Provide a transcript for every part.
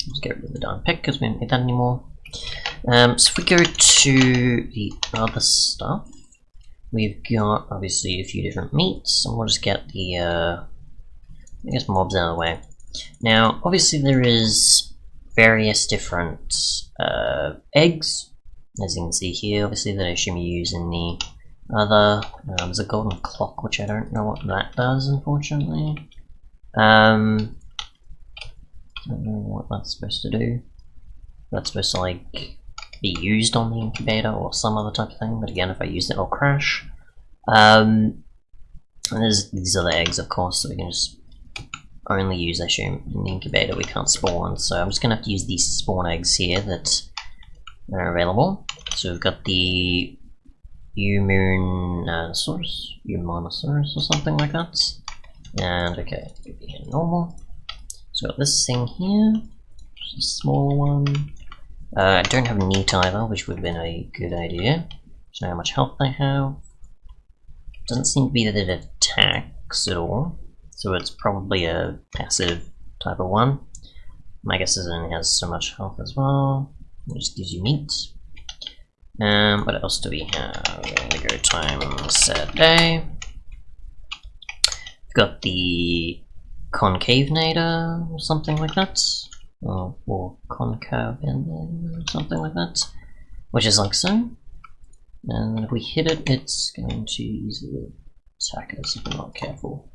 Let's get rid of the darn pick because we don't need that anymore. So if we go to the other stuff, we've got obviously a few different meats, and we'll just get the I guess mobs out of the way. Now, obviously there is various different eggs, as you can see here, obviously that I assume you use in the other. There's a golden clock, which I don't know what that does, unfortunately. Don't know what that's supposed to do. That's supposed to, like, be used on the incubator or some other type of thing, but again, if I use it, it'll crash. And there's these other eggs, of course, that we can just only use, I assume, in the incubator. We can't spawn, so I'm just going to have to use these spawn eggs here that are available. So we've got the Ummonosaurus or something like that. And okay, normal. So we've got this thing here, just a smaller one. I don't have meat either, which would have been a good idea. So how much health they have. Doesn't seem to be that it attacks at all, so it's probably a passive type of one. My guess is it only has so much health as well. It just gives you meat. What else do we have? We're going to go time set day. We've got the Concavenator or something like that. Or concave or something like that. Which is like so. And if we hit it, it's going to easily attack us if we're not careful.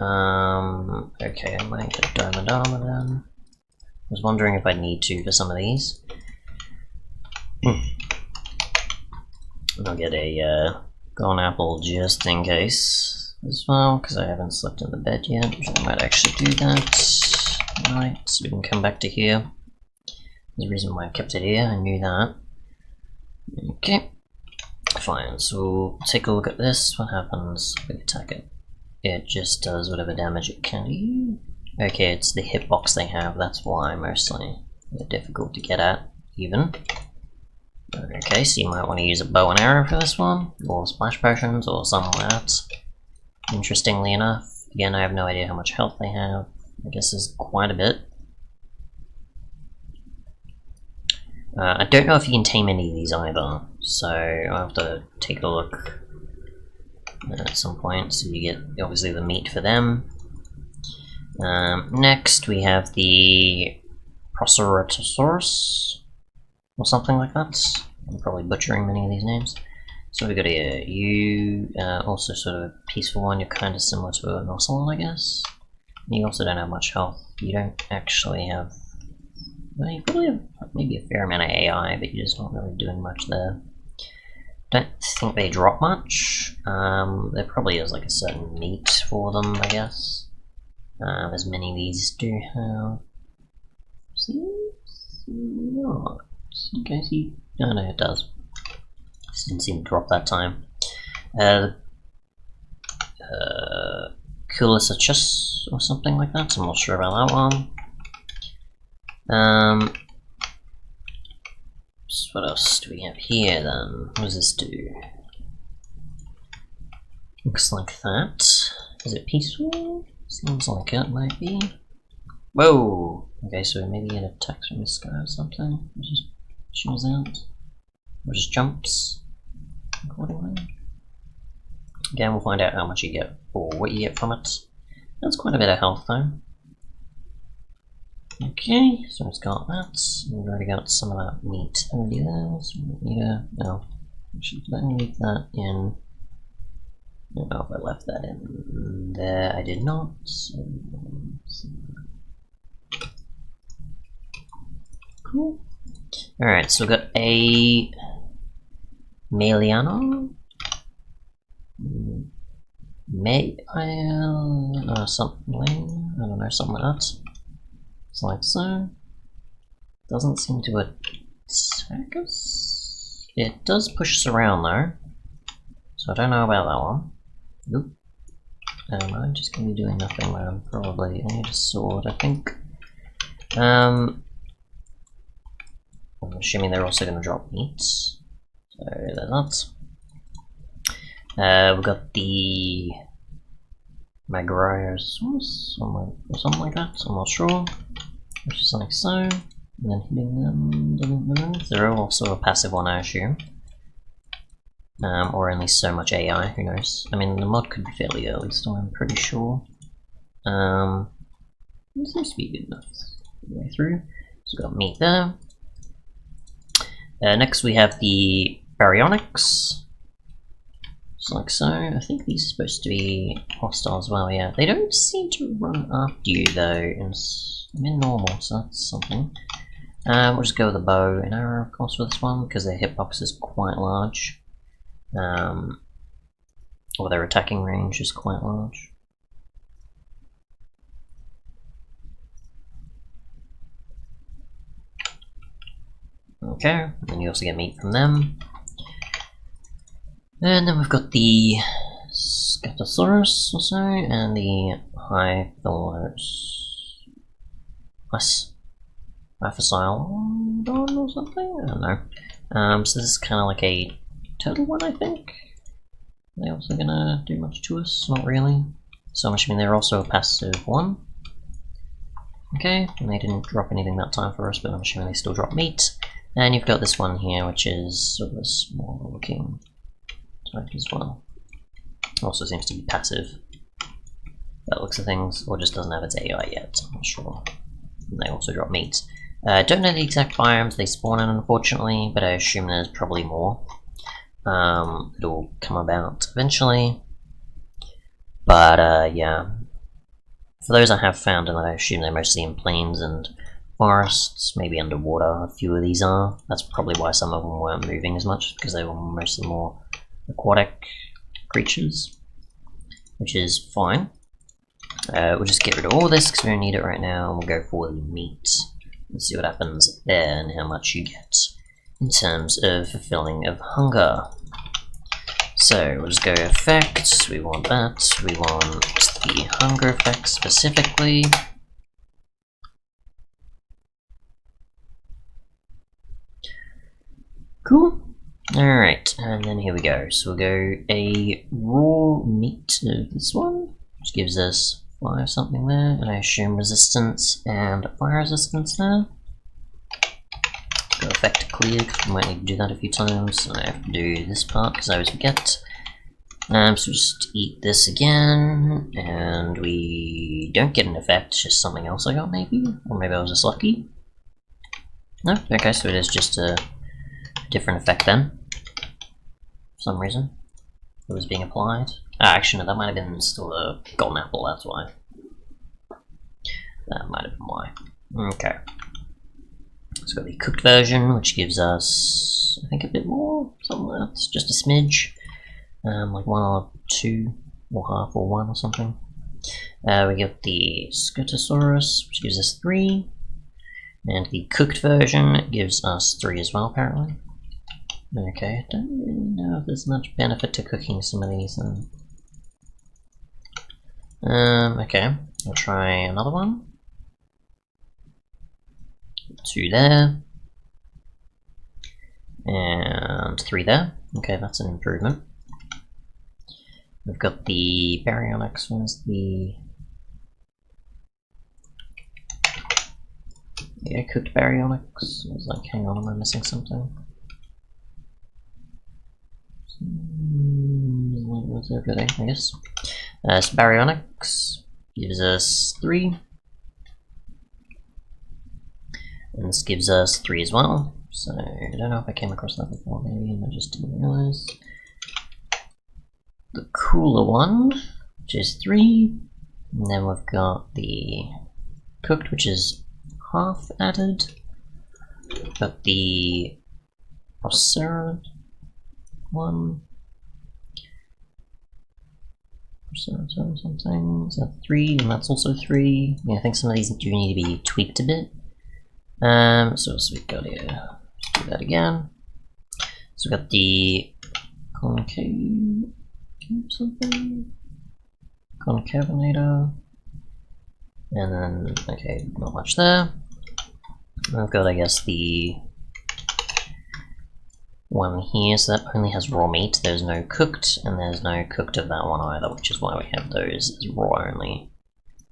Okay, I might get Diamond Armor then. I was wondering if I'd need to for some of these. I'll get a Gone Apple just in case as well, because I haven't slept in the bed yet, which I might actually do that. Right, so we can come back to here. There's a reason why I kept it here, I knew that. Okay, fine, so we'll take a look at this. What happens if we attack it? It just does whatever damage it can. Okay, it's the hitbox they have, that's why mostly. They're difficult to get at, even. Okay, so you might want to use a bow and arrow for this one, or splash potions, or something like that. Interestingly enough, again, I have no idea how much health they have. I guess there's quite a bit. I don't know if you can tame any of these either, so I'll have to take a look at some point, so you get obviously the meat for them. Next we have the Proseratosaurus, or something like that. I'm probably butchering many of these names. So we got you, also sort of a peaceful one. You're kind of similar to an ocelot, I guess. You also don't have much health. You don't actually have. Well, you probably have maybe a fair amount of AI, but you're just not really doing much there. Don't think they drop much. There probably is like a certain meat for them, I guess. As many of these do have. Seems not. Okay, see. No, no, it does. Just didn't seem to drop that time. Skytosaurus or something like that. I'm not sure about that one. So what else do we have here then? What does this do? Looks like that. Is it peaceful? Seems like it might be. Whoa! Okay, so maybe it attacks from the sky or something. It just chills out. Or just jumps accordingly. Again, we'll find out how much you get or what you get from it. That's quite a bit of health though. Okay, so it's got that. We've already got some of that meat already there, so we don't need to. No, we should leave that in. I don't know if I left that in there. I did not. So, cool. Alright, so we've got a Meliano? Something, I don't know, something like that. It's like so. Doesn't seem to attack us. It does push us around though, so I don't know about that one. Nope. I'm just going to be doing nothing though, probably. I need a sword, I think. I'm assuming they're also going to drop meat. So they're not. We've got the Baryonyx or something like that, I'm not sure. which is like so, and then hitting them doesn't move. They're also a passive one, I assume. Or only so much AI, who knows. I mean, the mod could be fairly early, so I'm pretty sure. It seems to be good enough all the way through. So we've got meat there. Next we have the Baryonyx. Just like so. I think these are supposed to be hostile as well, yeah. They don't seem to run after you though, in normal, so that's something. We'll just go with a bow and arrow, of course, for this one, because their hitbox is quite large. Or their attacking range is quite large. Okay, and then you also get meat from them. And then we've got the Skytosaurus or so, and the Hyphocylodon or something? I don't know. So this is kind of like a turtle one, I think. Are they also gonna do much to us? Not really. So I'm assuming they're also a passive one. Okay, and they didn't drop anything that time for us, but I'm assuming they still drop meat. And you've got this one here, which is sort of a smaller looking type as well. Also seems to be passive. That looks of things, or just doesn't have its AI yet, I'm not sure. And they also drop meat. Don't know the exact biomes they spawn in, unfortunately, but I assume there's probably more. It'll come about eventually. But yeah. For those I have found, and I assume they're mostly in plains and forests, maybe underwater, a few of these are. That's probably why some of them weren't moving as much, because they were mostly more aquatic creatures, which is fine. We'll just get rid of all this because we don't need it right now, and we'll go for the meat and see what happens there and how much you get in terms of fulfilling of hunger. So we'll just go effects, we want that, we want the hunger effect specifically. Cool. Alright, and then here we go. So we'll go a raw meat of this one, which gives us 5 something there, and I assume resistance and fire resistance there. Go effect clear, because we might need to do that a few times. I have to do this part because I always forget. So just eat this again, and we don't get an effect, it's just something else I got maybe? Or maybe I was just lucky? No? Okay, so it is just a different effect then, for some reason. It was being applied. Actually no, that might have been still a golden apple, that's why. That might have been why. Okay. So we've got the cooked version, which gives us, I think, a bit more, something like that, just a smidge. Like 1 or 2, or half or 1 or something. We get the Skytosaurus, which gives us 3. And the cooked version gives us 3 as well, apparently. Okay, I don't really know if there's much benefit to cooking some of these. Okay, I'll try another one. 2 there. And 3 there. Okay, that's an improvement. We've got the Baryonyx, where's the... Yeah, cooked Baryonyx. I was like, hang on, am I missing something? What's everything, I guess. So Baryonyx gives us 3. And this gives us 3 as well. So, I don't know if I came across that before, maybe, and I just didn't realize. The cooler one, which is 3. And then we've got the cooked, which is half added. Got the Proseratosaurus one. Proseratosaurus something. Is that 3? And that's also 3. Yeah, I think some of these do need to be tweaked a bit. So what's we got here? Let's do that again. So we've got the concave something. Concavinator. And then, okay, not much there. I've got, I guess, the one here, so that only has raw meat. There's no cooked, and there's no cooked of that one either, which is why we have those as raw only.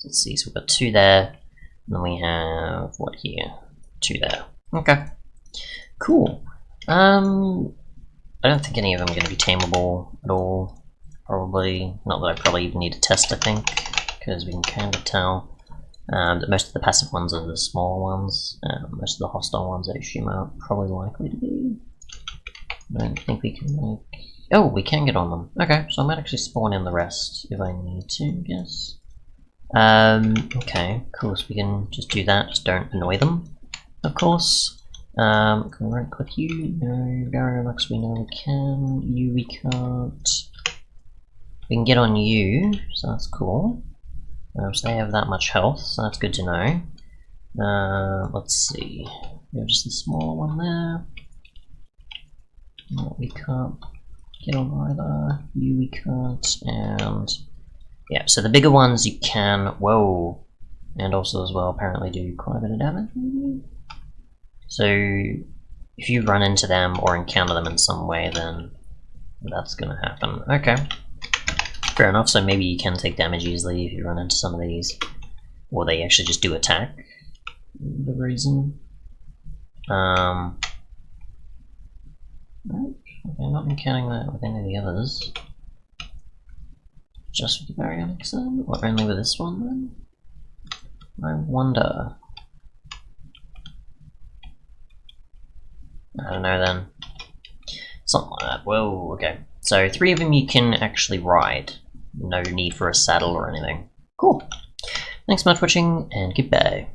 Let's see, so we've got 2 there. And then we have, what here? 2 there. Okay. Cool. I don't think any of them are going to be tameable at all. Probably. Not that I probably even need to test, I think, because we can kind of tell that most of the passive ones are the small ones. Most of the hostile ones, I assume, are probably likely to be. I don't think we can make... Oh, we can get on them. Okay, so I might actually spawn in the rest if I need to, I guess. Okay, cool, so we can just do that, just don't annoy them, of course. Can we right click you? No. Baryonyx we know we can. You we can't. We can get on you, so that's cool. So they have that much health, so that's good to know. Let's see. We have just the small one there. No, we can't get on either. You we can't, and yeah, so the bigger ones you can. Whoa, and also as well apparently do quite a bit of damage. So if you run into them or encounter them in some way, then that's gonna happen. Okay, fair enough. So maybe you can take damage easily if you run into some of these, or they actually just do attack. The reason. Nope. Okay, I'm not encountering that with any of the others. Just with the Baryonyx then? Or only with this one then? I wonder. I don't know then. Something like that. Whoa, okay. So 3 of them you can actually ride. No need for a saddle or anything. Cool. Thanks so much for watching, and goodbye.